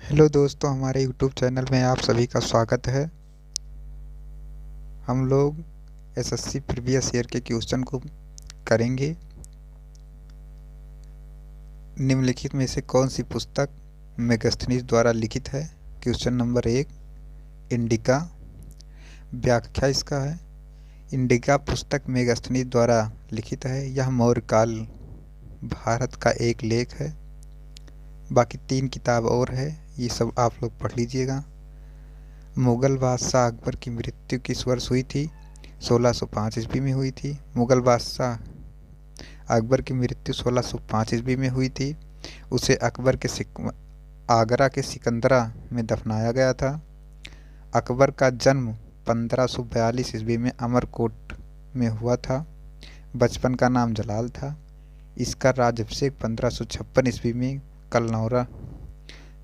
Hello दोस्तों, हमारे YouTube channel में आप सभी का स्वागत है। हम लोग एसएससी प्रीवियस ईयर के क्वेश्चन को करेंगे। निम्नलिखित में से कौन सी पुस्तक मेगास्थनीज द्वारा लिखित है? Question number 1, indica. व्याख्या इसका है, इंडिका पुस्तक मेगास्थनीज द्वारा लिखित है। यह मौर्य काल भारत का एक लेख है। बाकी 3 किताब और है, ये सब आप लोग पढ़ लीजिएगा। मुगल बादशाह अकबर की मृत्यु किस वर्ष हुई थी? 1605 ईस्वी में हुई थी। मुगल बादशाह अकबर की मृत्यु 1605 ईस्वी में हुई थी। उसे आगरा के सिकंदरा में दफनाया गया था। अकबर का जन्म 1542 ईस्वी में अमरकोट में हुआ था। बचपन का नाम जलाल था। इसका राज्याभिषेक 1556 ईस्वी में कलनौरा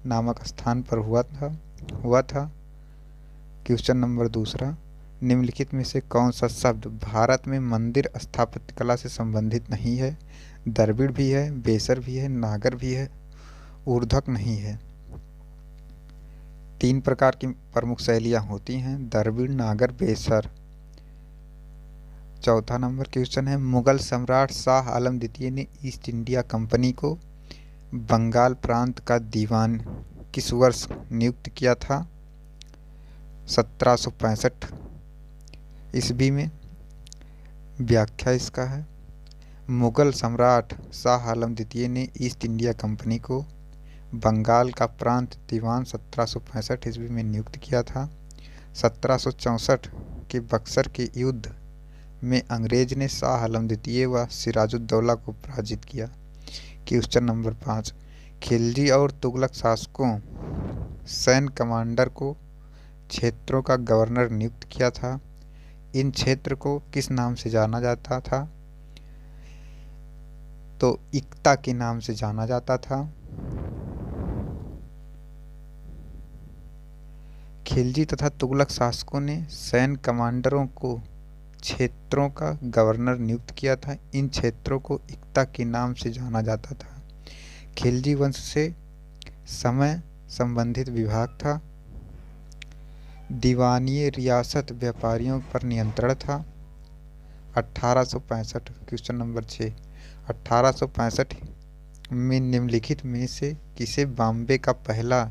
नामक स्थान पर हुआ था। क्वेश्चन नंबर 2, निम्नलिखित में से कौन सा शब्द भारत में मंदिर स्थापत्य कला से संबंधित नहीं है? द्रविड़ भी है, बेसर भी है, नागर भी है, ऊर्ध्वक नहीं है। 3 प्रकार की प्रमुख शैलियाँ होती हैं, द्रविड़, नागर, बेसर। 4 नंबर क्वेश्चन है, मुगल सम्राट शाह आलम द्वितीय ने ईस्ट इंडिया कंपनी को बंगाल प्रांत का दीवान किस वर्ष नियुक्त किया था? 1765 ईस्वी में। व्याख्या इसका है, मुगल सम्राट शाह आलम द्वितीय ने ईस्ट इंडिया कंपनी को बंगाल का प्रांत दीवान 1765 ईस्वी में नियुक्त किया था। 1764 के बक्सर के युद्ध में अंग्रेज ने शाह आलम द्वितीय व सिराजुद्दौला को पराजित किया। क्वेश्चन नंबर 5, खिलजी और तुगलक शासकों सैन्य कमांडर को क्षेत्रों का गवर्नर नियुक्त किया था। इन क्षेत्र को किस नाम से जाना जाता था? तो इक्ता के नाम से जाना जाता था। खिलजी तथा तुगलक शासकों ने सैन्य कमांडरों को क्षेत्रों का गवर्नर नियुक्त किया था। इन क्षेत्रों को इक्ता के नाम से जाना जाता था। खिलजी वंश से समय संबंधित विभाग था। दीवानीय रियासत व्यापारियों पर नियंत्रण था। 1865 क्वेश्चन नंबर 6, 1865 में निम्नलिखित में से किसे बॉम्बे का पहला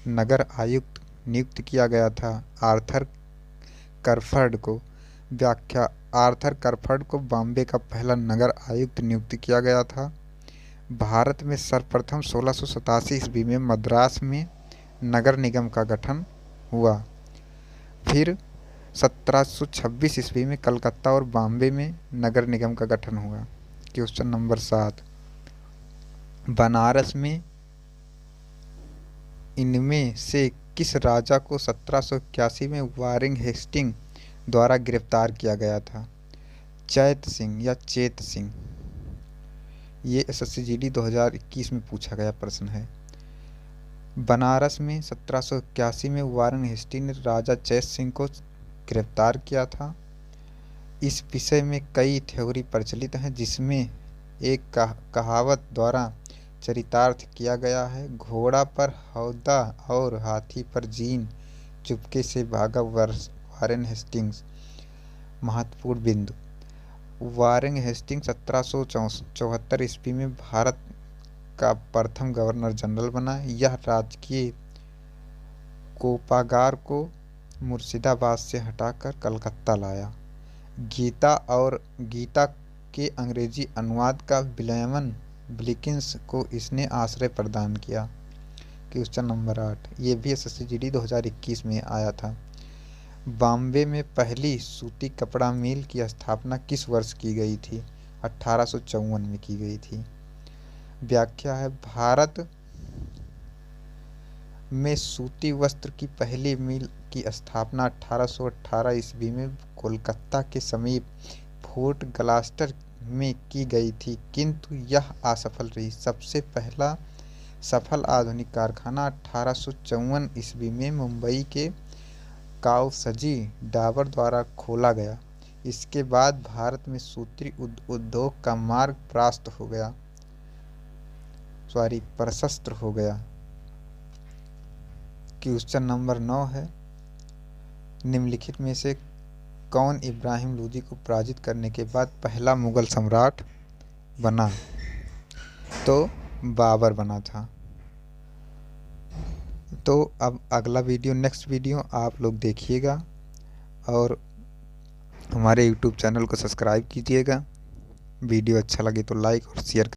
नगर आयुक्त नियुक्त किया गया था? आर्थर करफर्ड को। व्याख्या, आर्थर करफर्ड को बॉम्बे का पहला नगर आयुक्त नियुक्त किया गया था। भारत में सर्वप्रथम 1687 ईस्वी में मद्रास में नगर निगम का गठन हुआ। फिर 1726 ईस्वी में कलकत्ता और बॉम्बे में नगर निगम का गठन हुआ। क्वेश्चन नंबर 7, बनारस में इनमें से किस राजा को 1781 में वारेन हेस्टिंग द्वारा गिरफ्तार किया गया था? चैत सिंह या चेत सिंह। ये एसएससी 2021 में पूछा गया प्रश्न है। बनारस में 1781 में वारेन हेस्टिंग ने राजा चैत सिंह को गिरफ्तार किया था। इस विषय में कई थ्योरी प्रचलित हैं, जिसमें एक कहावत द्वारा चरितार्थ किया गया है, घोड़ा पर हौदा और हाथी पर जीन, चुपके से भागा वारेन हेस्टिंग्स। महत्वपूर्ण बिंदु, वारेन हेस्टिंग्स 1774 ईस्वी में भारत का प्रथम गवर्नर जनरल बना। यह राजकीय कोषागार को मुर्शिदाबाद से हटाकर कलकत्ता लाया। गीता के अंग्रेजी अनुवाद का विलियम विल्किंस को इसने आश्रय प्रदान किया। क्वेश्चन नंबर 8, ये भी एसएससी 2021 में आया था। बॉम्बे में पहली सूती कपड़ा मिल की स्थापना किस वर्ष की गई थी? 1854 में की गई थी। व्याख्या है, भारत में सूती वस्त्र की पहली मिल की स्थापना 1818 ईस्वी में कोलकाता के समीप फोर्ट ग्लास्टर में की गई थी, किंतु यह असफल रही। सबसे पहला सफल आधुनिक कारखाना 1854 ईस्वी में मुंबई के कावसजी डाबर द्वारा खोला गया। इसके बाद भारत में सूती उद्योग का मार्ग प्रशस्त हो गया। क्वेश्चन नंबर 9 है, निम्नलिखित में से कौन इब्राहिम लोदी को पराजित करने के बाद पहला मुगल सम्राट बना? तो बाबर बना था। तो अब अगला वीडियो, नेक्स्ट वीडियो आप लोग देखिएगा और हमारे YouTube चैनल को सब्सक्राइब कीजिएगा। वीडियो अच्छा लगे तो लाइक और शेयर